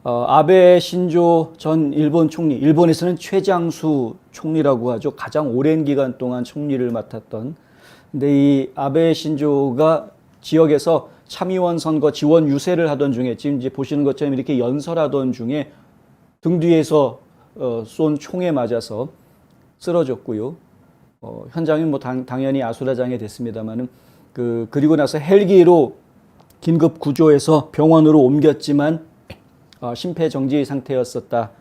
아베 신조 전 일본 총리, 일본에서는 최장수 총리라고 하죠. 가장 오랜 기간 동안 총리를 맡았던. 근데 이 아베 신조가 지역에서 참의원 선거 지원 유세를 하던 중에 지금 이제 보시는 것처럼 이렇게 연설하던 중에 등 뒤에서 쏜 총에 맞아서 쓰러졌고요. 현장이 뭐 당연히 아수라장이 됐습니다만은 그리고 나서 헬기로 긴급 구조해서 병원으로 옮겼지만 심폐정지 상태였었다.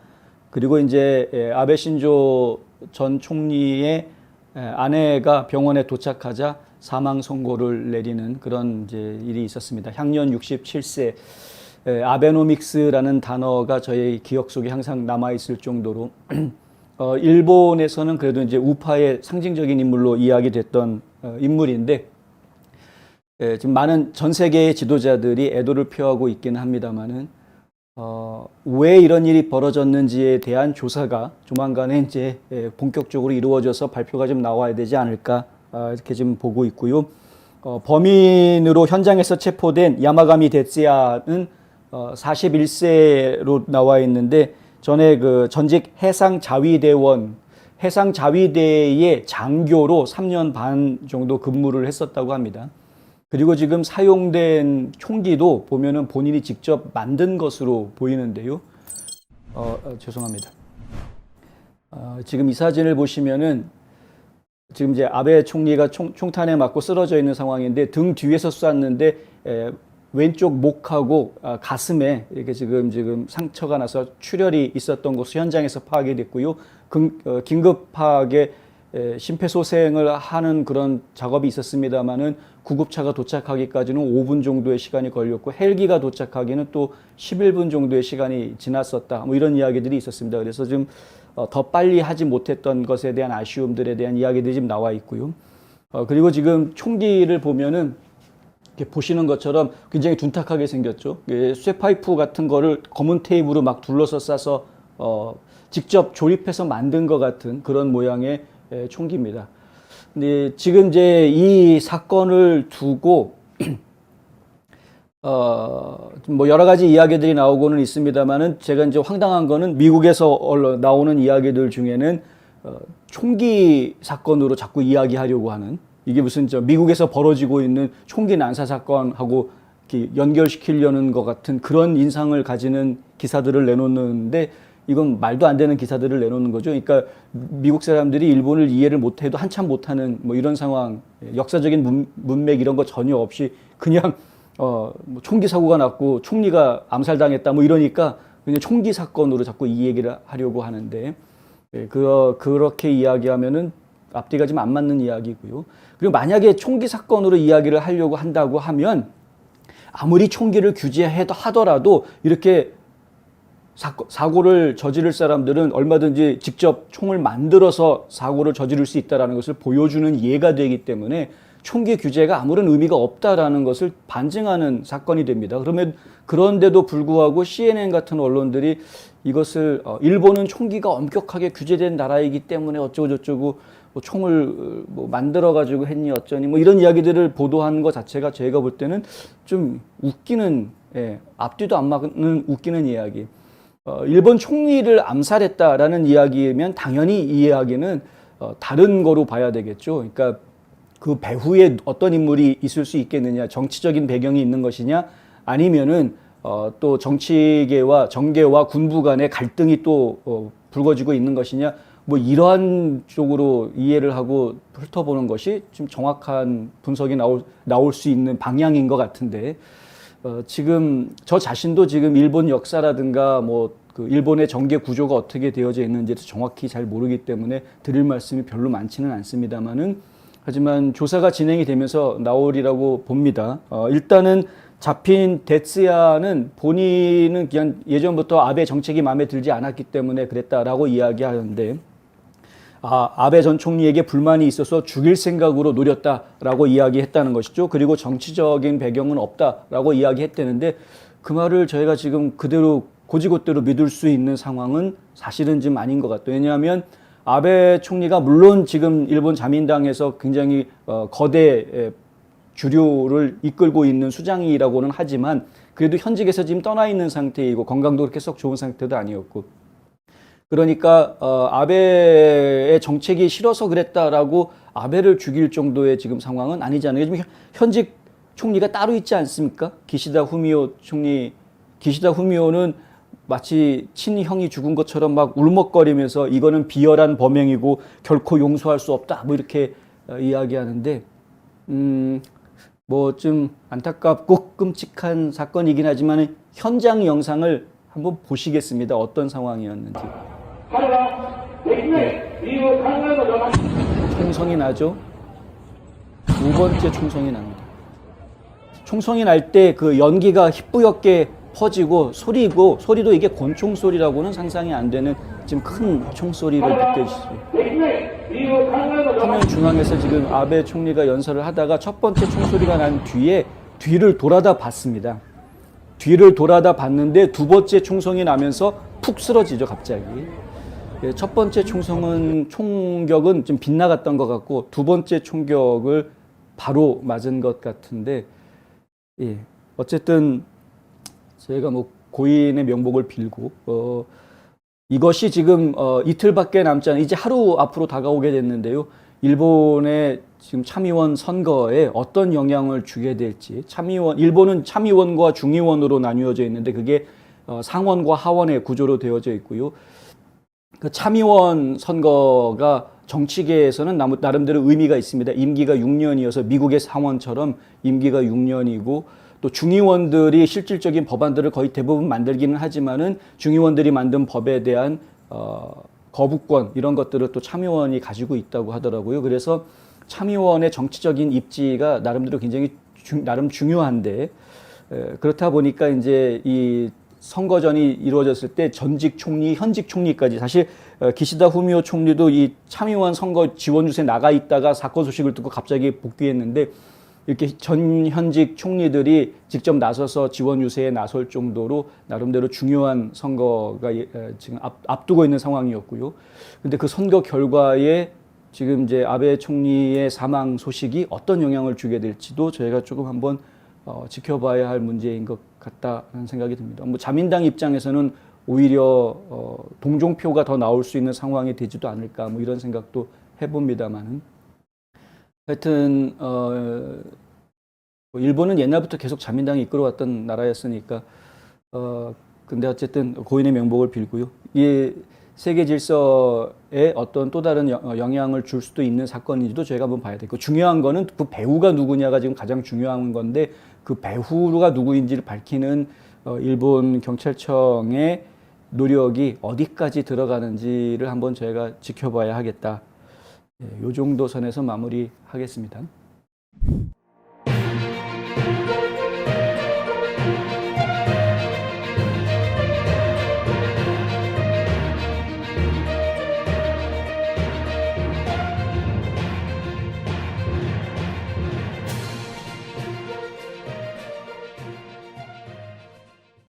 그리고 이제 아베 신조 전 총리의 아내가 병원에 도착하자 사망 선고를 내리는 그런 이제 일이 있었습니다. 향년 67세. 아베노믹스라는 단어가 저의 기억 속에 항상 남아 있을 정도로 일본에서는 그래도 이제 우파의 상징적인 인물로 이야기됐던 인물인데 지금 많은 전 세계의 지도자들이 애도를 표하고 있기는 합니다만은 왜 이런 일이 벌어졌는지에 대한 조사가 조만간에 이제 본격적으로 이루어져서 발표가 좀 나와야 되지 않을까 이렇게 지금 보고 있고요. 범인으로 현장에서 체포된 야마가미 데츠야는 41세로 나와 있는데 전에 그 전직 해상자위대의 장교로 3년 반 정도 근무를 했었다고 합니다. 그리고 지금 사용된 총기도 보면은 본인이 직접 만든 것으로 보이는데요. 죄송합니다. 지금 이 사진을 보시면은 지금 이제 아베 총리가 총탄에 맞고 쓰러져 있는 상황인데 등 뒤에서 쐈는데 왼쪽 목하고 가슴에 이렇게 지금 상처가 나서 출혈이 있었던 것으로 현장에서 파악이 됐고요. 긴급하게 심폐소생을 하는 그런 작업이 있었습니다만은 구급차가 도착하기까지는 5분 정도의 시간이 걸렸고 헬기가 도착하기는 또 11분 정도의 시간이 지났었다. 뭐 이런 이야기들이 있었습니다. 그래서 좀 더 빨리 하지 못했던 것에 대한 아쉬움들에 대한 이야기들이 지금 나와 있고요. 그리고 지금 총기를 보면은 이렇게 보시는 것처럼 굉장히 둔탁하게 생겼죠. 쇠파이프 같은 거를 검은 테이프로 막 둘러서 싸서 직접 조립해서 만든 것 같은 그런 모양의 총기입니다. 근데 지금 이제 이 사건을 두고 뭐 여러 가지 이야기들이 나오고는 있습니다만은 제가 이제 황당한 거는 미국에서 나오는 이야기들 중에는 총기 사건으로 자꾸 이야기하려고 하는 이게 무슨 미국에서 벌어지고 있는 총기 난사 사건하고 연결시키려는 것 같은 그런 인상을 가지는 기사들을 내놓는데 이건 말도 안 되는 기사들을 내놓는 거죠. 그러니까 미국 사람들이 일본을 이해를 못해도 한참 못하는 뭐 이런 상황, 역사적인 문맥 이런 거 전혀 없이 그냥 뭐 총기 사고가 났고 총리가 암살당했다 뭐 이러니까 그냥 총기 사건으로 자꾸 이 얘기를 하려고 하는데 그렇게 이야기하면은 앞뒤가 좀 안 맞는 이야기고요. 그리고 만약에 총기 사건으로 이야기를 하려고 한다고 하면 아무리 총기를 규제하더라도 이렇게 사고를 저지를 사람들은 얼마든지 직접 총을 만들어서 사고를 저지를 수 있다는 것을 보여주는 예가 되기 때문에 총기 규제가 아무런 의미가 없다라는 것을 반증하는 사건이 됩니다. 그런데도 불구하고 CNN 같은 언론들이 이것을 일본은 총기가 엄격하게 규제된 나라이기 때문에 어쩌고 저쩌고 뭐 총을 뭐 만들어 가지고 했니 어쩌니 뭐 이런 이야기들을 보도하는 것 자체가 제가 볼 때는 좀 웃기는 앞뒤도 안 맞는 웃기는 이야기. 일본 총리를 암살했다라는 이야기면 당연히 이 이야기는 다른 거로 봐야 되겠죠. 그러니까 그 배후에 어떤 인물이 있을 수 있겠느냐, 정치적인 배경이 있는 것이냐, 아니면은 또 정치계와 정계와 군부 간의 갈등이 또 불거지고 있는 것이냐, 뭐 이러한 쪽으로 이해를 하고 훑어보는 것이 좀 정확한 분석이 나올 수 있는 방향인 것 같은데 지금 저 자신도 지금 일본 역사라든가 그 일본의 정계 구조가 어떻게 되어져 있는지 정확히 잘 모르기 때문에 드릴 말씀이 별로 많지는 않습니다만은 하지만 조사가 진행이 되면서 나오리라고 봅니다. 일단은 잡힌 데츠야는 본인은 그냥 예전부터 아베 정책이 마음에 들지 않았기 때문에 그랬다라고 이야기하는데 아베 전 총리에게 불만이 있어서 죽일 생각으로 노렸다라고 이야기했다는 것이죠. 그리고 정치적인 배경은 없다라고 이야기했다는데 그 말을 저희가 지금 그대로 고지곳대로 믿을 수 있는 상황은 사실은 좀 아닌 것 같아요. 왜냐하면 아베 총리가 물론 지금 일본 자민당에서 굉장히 거대 주류를 이끌고 있는 수장이라고는 하지만 그래도 현직에서 지금 떠나 있는 상태이고 건강도 그렇게 썩 좋은 상태도 아니었고 그러니까 아베의 정책이 싫어서 그랬다라고 아베를 죽일 정도의 지금 상황은 아니잖아요. 지금 현직 총리가 따로 있지 않습니까? 기시다 후미오 총리, 기시다 후미오는 마치 친형이 죽은 것처럼 막 울먹거리면서 이거는 비열한 범행이고 결코 용서할 수 없다 뭐 이렇게 이야기하는데 뭐 좀 안타깝고 끔찍한 사건이긴 하지만 현장 영상을 한번 보시겠습니다. 어떤 상황이었는지. 총성이 나죠. 두 번째 총성이 납니다. 총성이 날 때 그 연기가 희뿌옇게 퍼지고 소리도 이게 권총 소리라고는 상상이 안 되는 지금 큰 총소리를 느껴지시죠. 화면 중앙에서 지금 아베 총리가 연설을 하다가 첫 번째 총소리가 난 뒤에 뒤를 돌아다 봤습니다. 뒤를 돌아다 봤는데 두 번째 총성이 나면서 푹 쓰러지죠, 갑자기. 첫 번째 총격은 좀 빗나갔던 것 같고 두 번째 총격을 바로 맞은 것 같은데, 예. 어쨌든 저희가 뭐 고인의 명복을 빌고 이것이 지금 이틀밖에 남지 않은 이제 하루 앞으로 다가오게 됐는데요. 일본의 지금 참의원 선거에 어떤 영향을 주게 될지 일본은 참의원과 중의원으로 나뉘어져 있는데 그게 상원과 하원의 구조로 되어져 있고요. 그 참의원 선거가 정치계에서는 나름대로 의미가 있습니다. 임기가 6년이어서 미국의 상원처럼 임기가 6년이고 또 중의원들이 실질적인 법안들을 거의 대부분 만들기는 하지만은 중의원들이 만든 법에 대한 거부권 이런 것들을 또 참의원이 가지고 있다고 하더라고요. 그래서 참의원의 정치적인 입지가 나름대로 굉장히 나름 중요한데 그렇다 보니까 이제 이 선거전이 이루어졌을 때 전직 총리, 현직 총리까지 사실 기시다 후미오 총리도 이 참의원 선거 지원 유세에 나가 있다가 사건 소식을 듣고 갑자기 복귀했는데 이렇게 전 현직 총리들이 직접 나서서 지원 유세에 나설 정도로 나름대로 중요한 선거가 지금 앞두고 있는 상황이었고요. 근데 그 선거 결과에 지금 이제 아베 총리의 사망 소식이 어떤 영향을 주게 될지도 저희가 조금 한번 지켜봐야 할 문제인 것 같다는 생각이 듭니다. 뭐 자민당 입장에서는 오히려 동종표가 더 나올 수 있는 상황이 되지도 않을까 뭐 이런 생각도 해봅니다만은 하여튼 일본은 옛날부터 계속 자민당이 이끌어왔던 나라였으니까 근데 어쨌든 고인의 명복을 빌고요. 이 세계 질서에 어떤 또 다른 영향을 줄 수도 있는 사건인지도 저희가 한번 봐야 되고 중요한 거는 그 배후가 누구냐가 지금 가장 중요한 건데 그 배후가 누구인지를 밝히는 일본 경찰청의 노력이 어디까지 들어가는지를 한번 저희가 지켜봐야 하겠다. 이 정도 선에서 마무리하겠습니다.